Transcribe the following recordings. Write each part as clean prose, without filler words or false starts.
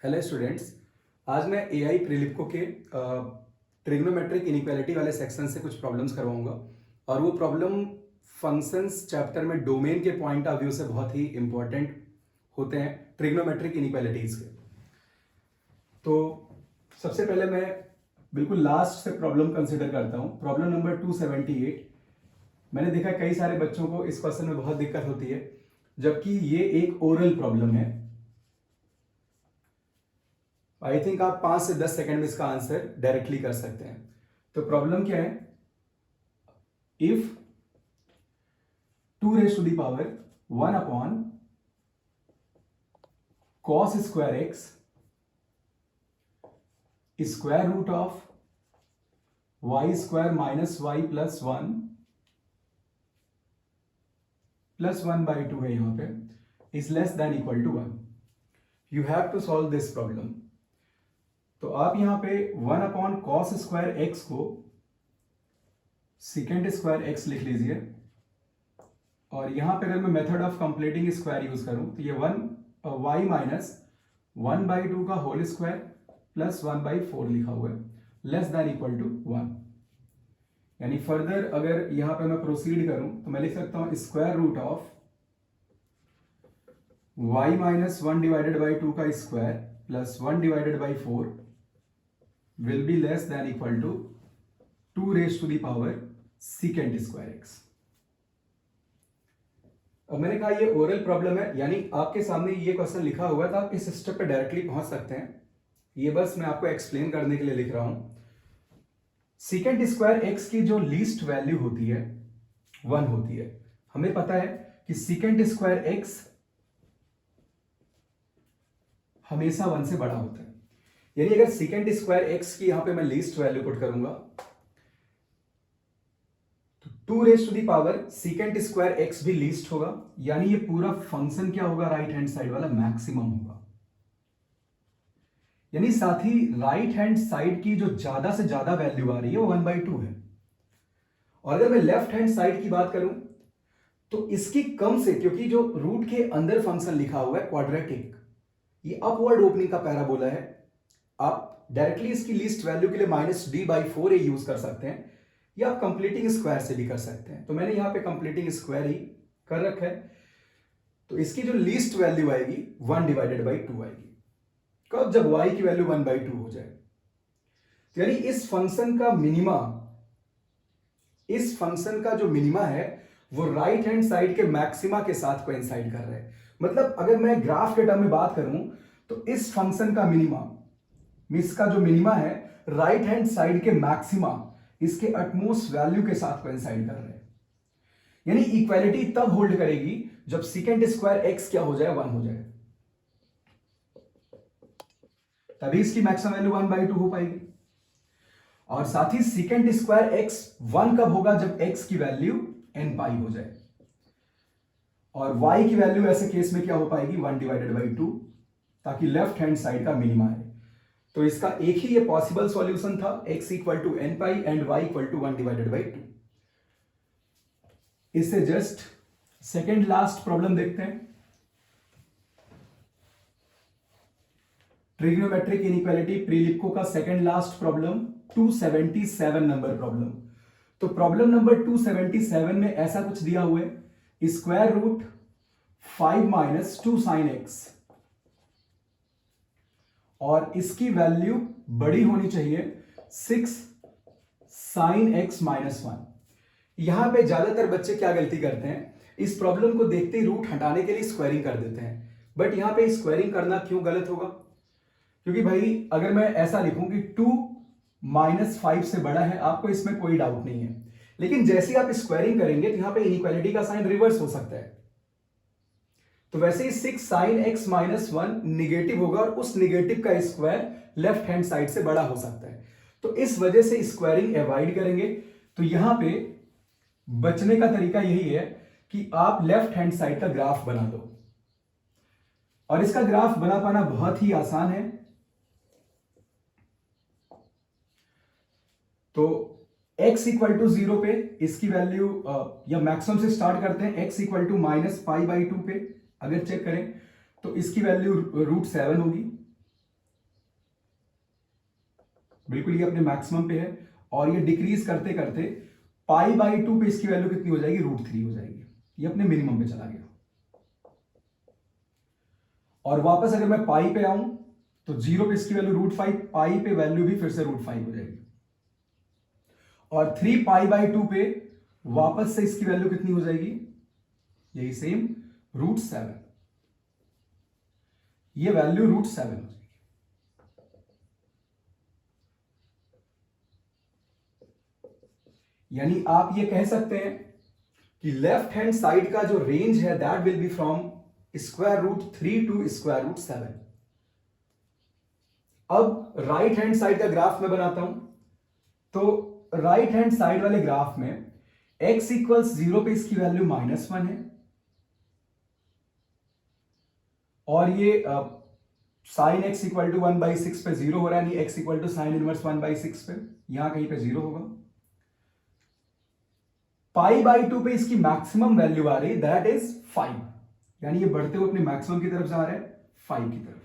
Hello students, आज मैं AI प्रीलिप्को के ट्रिग्नोमेट्रिक इनइक्वालिटी वाले सेक्शन से कुछ प्रॉब्लम्स करवाऊंगा और वो प्रॉब्लम फंक्शंस चैप्टर में डोमेन के पॉइंट ऑफ व्यू से बहुत ही इंपॉर्टेंट होते हैं ट्रिग्नोमेट्रिक इनइक्वालिटीज के। तो सबसे पहले मैं बिल्कुल लास्ट से प्रॉब्लम कंसिडर करता हूं, प्रॉब्लम नंबर 278। मैंने देखा कई सारे बच्चों को इस क्वेश्चन में बहुत दिक्कत होती है, जबकि ये एक ओरल प्रॉब्लम है। आई थिंक आप 5 से 10 सेकंड में इसका आंसर डायरेक्टली कर सकते हैं। तो प्रॉब्लम क्या है? If 2 raise to the power 1 upon cos square x square root of y square minus y plus 1 है यहां पे, is less than equal to 1। You have to solve this problem. तो आप यहां पे 1 अपॉन कॉस स्क्वायर एक्स को sec square x लिख लीजिए, और यहां पे अगर मैं method of completing square use करूं तो ये 1 वाई माइनस 1/2 का होल स्क्वायर प्लस 1/4 लिखा हुआ है, लेस देन इक्वल टू 1। यानी फर्दर अगर यहां पे मैं प्रोसीड करूं तो मैं लिख सकता हूं square root of y minus 1/2 का square plus 1/4 will be less than equal to 2 raised to the power secant square x। अब मैंने कहा ये ओरल प्रॉब्लम है, यानी आपके सामने ये क्वेश्चन लिखा हुआ था, आप इस स्टेप पे डायरेक्टली पहुंच सकते हैं। ये बस मैं आपको एक्सप्लेन करने के लिए लिख रहा हूं। secant स्क्वायर x की जो लीस्ट वैल्यू होती है 1 होती है। हमें पता है कि secant स्क्वायर x हमेशा 1 से बड़ा होता है। यानी अगर सेकेंड स्क्वायर एक्स की यहां पे मैं लीस्ट वैल्यू पुट करूंगा तो 2 raise to the power sec square x भी लीस्ट होगा, यानी ये पूरा फंक्शन क्या होगा, राइट हैंड साइड वाला मैक्सिमम होगा। यानी साथ ही राइट हैंड साइड की जो ज्यादा से ज्यादा वैल्यू आ रही है वो 1/2 है। और अगर मैं लेफ्ट हैंड साइड की बात करूं तो इसकी कम से, क्योंकि जो रूट के अंदर फंक्शन लिखा हुआ है क्वाड्रेटिक, ये अपवर्ड ओपनिंग का पैराबोला है। आप डायरेक्टली इसकी लीस्ट वैल्यू के लिए -d/4 यूज कर सकते हैं, या आप कंप्लीटिंग स्क्वायर से भी कर सकते हैं। तो मैंने यहां पे कंप्लीटिंग स्क्वायर ही कर रखा है। तो इसकी जो लीस्ट वैल्यू आएगी 1/2 आएगी। कब? जब y की वैल्यू 1/2 हो जाए। तो यानी इस फंक्शन का जो मिनिमा है वो राइट हैंड साइड के मैक्सिमा के साथ कोइंसाइड कर रहा है। मतलब अगर मैं ग्राफ के टर्म में बात करूं तो इस फंक्शन का इसका जो मिनिमा है राइट हैंड साइड के मैक्सिमा इसके अटमोस्ट वैल्यू के साथ कोइंसाइड कर रहे हैं। यानी इक्वालिटी तब होल्ड करेगी जब सेकेंड स्क्वायर एक्स क्या हो जाए, 1 हो जाए, तभी इसकी मैक्सिमम वैल्यू 1/2 हो पाएगी। और साथ ही सेकेंड स्क्वायर एक्स 1 कब होगा? जब एक्स की वैल्यू n हो जाए, और y की वैल्यू ऐसे केस में क्या हो पाएगी, 1/2, ताकि लेफ्ट हैंड साइड का मिनिमा है। तो इसका एक ही ये पॉसिबल सॉल्यूशन था, x = n एंड y = 1/2। इससे जस्ट सेकेंड लास्ट प्रॉब्लम देखते हैं, ट्रिग्नोमेट्रिक इनइक्वालिटी प्रीलिप्को का second last problem 277 number problem. तो प्रॉब्लम नंबर 277 में ऐसा कुछ दिया हुआ है, स्क्वायर रूट 5 - 2 sin x, और इसकी वैल्यू बड़ी होनी चाहिए 6 sin x - 1। यहां पे ज्यादातर बच्चे क्या गलती करते हैं, इस प्रॉब्लम को देखते ही रूट हटाने के लिए स्क्वायरिंग कर देते हैं। बट यहां पे स्क्वायरिंग करना क्यों गलत होगा? क्योंकि भाई अगर मैं ऐसा लिखूं कि 2 - 5 से बड़ा है, आपको इसमें कोई डाउट नहीं है। लेकिन जैसे ही आप स्क्वायरिंग करेंगे तो यहां पे इनइक्वालिटी का साइन रिवर्स हो सकता है। तो वैसे ही 6 sin x - 1 निगेटिव होगा, और उस निगेटिव का स्क्वायर लेफ्ट हैंड साइड से बड़ा हो सकता है। तो इस वजह से स्क्वायरिंग अवॉइड करेंगे। तो यहां पे बचने का तरीका यही है कि आप लेफ्ट हैंड साइड का ग्राफ बना दो, और इसका ग्राफ बना पाना बहुत ही आसान है। तो x = 0 पे इसकी वैल्यू, या मैक्सिमम से स्टार्ट करते हैं, x = -π/2 पे अगर चेक करें तो इसकी वैल्यू √7 होगी। बिल्कुल ये अपने मैक्सिमम पे है, और ये डिक्रीज करते करते π/2 पे इसकी वैल्यू कितनी हो जाएगी, √3 हो जाएगी। ये अपने मिनिमम पे चला गया। और वापस अगर मैं पाई पे आऊं तो 0 पे इसकी वैल्यू √5, पाई पे वैल्यू भी फिर से √5 हो जाएगी। और 3π/2 पे वापस से इसकी वैल्यू कितनी हो जाएगी, यही सेम √7। ये वैल्यू √7 हो जाएगी। यानी आप ये कह सकते हैं कि लेफ्ट हैंड साइड का जो रेंज है that will be from √3 to √7। अब राइट हैंड साइड का ग्राफ मैं बनाता हूं। तो राइट हैंड साइड वाले ग्राफ में x = 0 पे इसकी वैल्यू -1 है, और ये sin x = 1/6 पे 0 हो रहा है, यानी x = sin इनवर्स 1/6 पे, यहां कहीं पे 0 होगा। π/2 पे इसकी मैक्सिमम वैल्यू आ रही, दैट इज 5, यानी ये बढ़ते हुए अपने मैक्सिमम की तरफ जा रहे हैं, 5 की तरफ।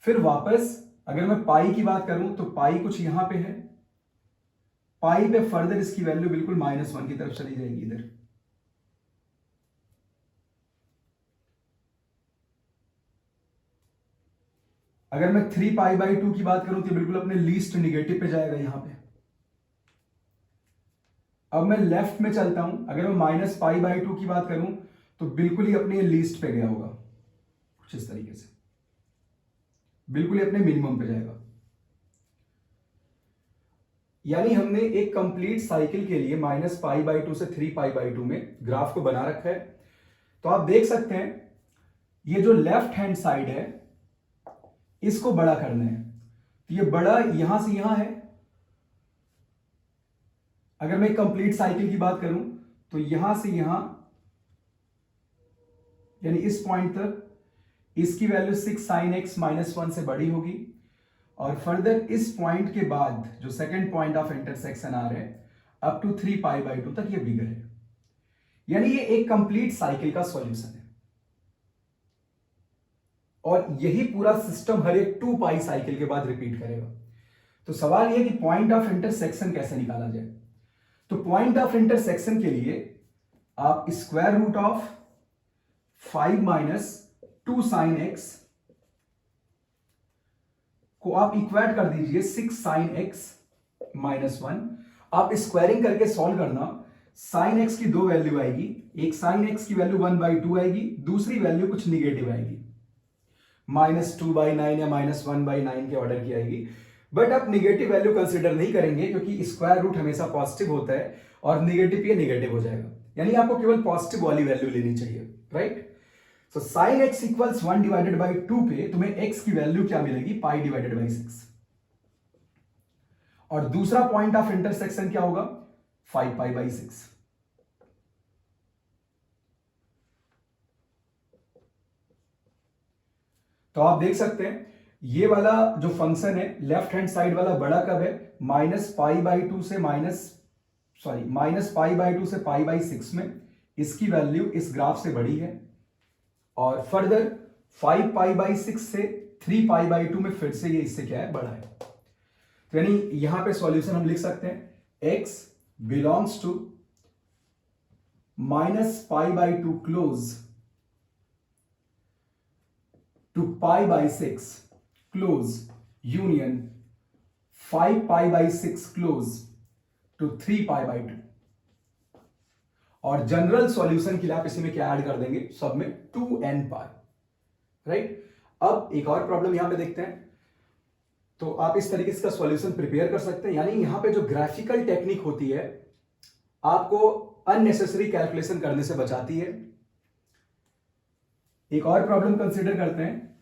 फिर वापस अगर मैं पाई की बात करूं तो पाई कुछ यहां पे है, पाई पे फर्दर इसकी वैल्यू बिल्कुल -1 की तरफ चली जाएगी इधर। अगर मैं 3π/2 की बात करूं तो बिल्कुल अपने लीस्ट नेगेटिव पे जाएगा यहां पे। अब मैं लेफ्ट में चलता हूं, अगर मैं -π/2 की बात करूं तो बिल्कुल ही अपने लीस्ट पे गया होगा, कुछ इस तरीके से, बिल्कुल ही अपने मिनिमम पे जाएगा। यानी हमने एक कंप्लीट साइकिल के लिए -π/2 से 3π/2 में ग्राफ को बना रखा है। तो आप देख सकते हैं ये जो लेफ्ट हैंड साइड है इसको बड़ा करना है, तो ये बड़ा यहां से यहां है। अगर मैं कंप्लीट साइकिल की बात करूं तो यहां से यहां, यानी इस पॉइंट तक इसकी वैल्यू 6 sin x -1 से बड़ी होगी, और फर्दर इस पॉइंट के बाद जो सेकंड पॉइंट ऑफ इंटरसेक्शन आ रहा है अप टू 3π/2 तक ये बिगर है। यानी ये एक कंप्लीट साइकिल का सॉल्यूशन है, और यही पूरा सिस्टम हर एक 2π साइकिल के बाद रिपीट करेगा। तो सवाल यह कि पॉइंट ऑफ इंटरसेक्शन कैसे निकाला जाए। तो पॉइंट ऑफ इंटरसेक्शन के लिए आप √5 - 2 sin x को आप इक्वेट कर दीजिए 6 sin x -1। आप स्क्वायरिंग करके सॉल्व करना, sin x की दो वैल्यू आएगी, एक sin x की वैल्यू 1/2 आएगी, दूसरी वैल्यू कुछ निगेटिव आएगी, -2/9 या -1/9 के ऑर्डर की आएगी। बट आप निगेटिव वैल्यू कंसीडर नहीं करेंगे क्योंकि स्क्वायर रूट हमेशा पॉजिटिव होता है, और निगेटिव ये निगेटिव हो जाएगा, यानी आपको केवल पॉजिटिव वाली वैल्यू लेनी चाहिए, राइट। सो sin x = 1/2 पे तुम्हें x की वैल्यू क्या मिलेगी, π/6। और दूसरा पॉइंट ऑफ इंटरसेक्शन क्या होगा, 5π/6। तो आप देख सकते हैं ये वाला जो फंक्शन है लेफ्ट हैंड साइड वाला बड़ा कब है, -π/2 से π/6 में इसकी वैल्यू इस ग्राफ से बड़ी है, और फर्दर 5π/6 से 3π/2 में फिर से ये इससे क्या है, बड़ा है। तो यानी यहां पे सॉल्यूशन हम लिख सकते हैं x belongs to -π/2 close to π/6 close union 5π/6 close to 3π/2। और जनरल सॉल्यूशन के लिए आप इसी में क्या ऐड कर देंगे, सब में 2nπ, राइट। अब एक और प्रॉब्लम यहां पे देखते हैं। तो आप इस तरीके से इसका सॉल्यूशन प्रिपेयर कर सकते हैं, यानी यहां पे जो ग्राफिकल टेक्निक होती है आपको अननेसेसरी कैलकुलेशन करने से बचाती है। एक और प्रॉब्लम कंसीडर करते हैं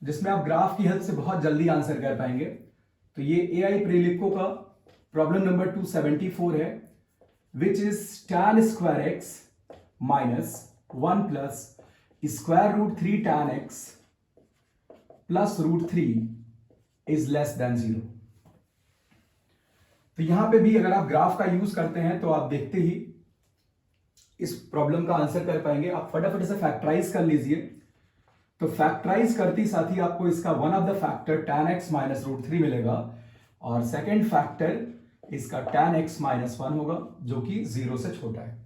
जिसमें आप ग्राफ की हेल्प से बहुत जल्दी आंसर कर पाएंगे। तो ये AI प्रीलिको का प्रॉब्लम नंबर 274 है, which is tan square x -1 plus √3 tan x plus √3 is less then 0। तो यहां पे भी अगर आप ग्राफ का यूज करते हैं तो आप देखते ही इस प्रॉब्लम का आंसर कर पाएंगे। आप फटाफट इसे फैक्टराइज कर लीजिए। तो फैक्टराइज करते साथ ही आपको इसका one of the factor tan x minus root three मिलेगा और सेकेंड फैक्टर इसका tan x माइनस वन होगा जो कि 0 से छोटा है.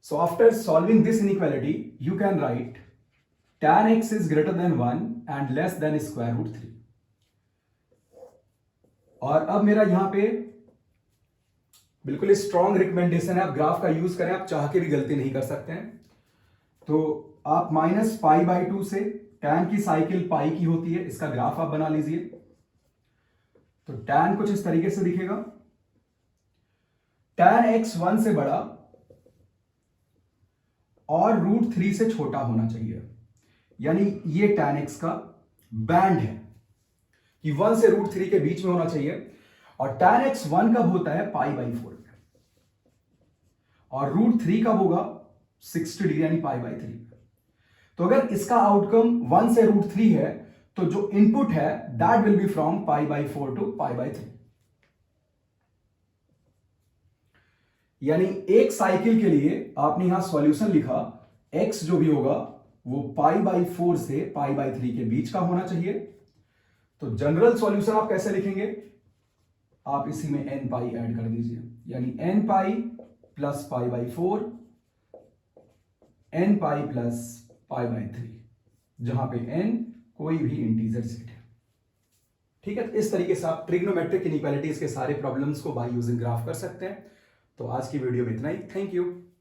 So after solving this inequality, you can write tan x is greater than 1 and less than square root 3. और अब मेरा यहां पे बिल्कुल स्ट्रॉन्ग रिकमेंडेशन है, आप ग्राफ का यूज करें, आप चाह के भी गलती नहीं कर सकते हैं. तो आप माइनस पाई बाई टू से tan की साइकिल पाई की होती है, इसका ग्राफ आप बना लीजिए. तो tan कुछ इस तरीके से दिखेगा. tan x 1 से बड़ा और रूट थ्री से छोटा होना चाहिए, यानी ये tan x का बैंड है कि 1 से रूट थ्री के बीच में होना चाहिए. और tan x 1 कब होता है? पाई बाई 4 में. और रूट थ्री कब होगा? 60 डिग्री यानी पाई बाई 3. तो अगर इसका आउटकम 1 से रूट थ्री है तो जो इनपुट है that will be from pi by 4 to pi by 3. यानी एक साइकिल के लिए आपने यहां सॉल्यूशन लिखा, x जो भी होगा वो पाई बाई 4 से पाई बाई 3 के बीच का होना चाहिए. तो जनरल सॉल्यूशन आप कैसे लिखेंगे? आप इसी में n पाई ऐड कर दीजिए, यानी n pi plus pi by 4, n pi plus pi by 3, जहां पे n कोई भी इंटीजर सेट है. ठीक है, इस तरीके से आप ट्रिग्नोमेट्रिक इनइक्वालिटीज के सारे प्रॉब्लम्स को बाय यूजिंग ग्राफ कर सकते हैं. तो आज की वीडियो में इतना ही. Thank you.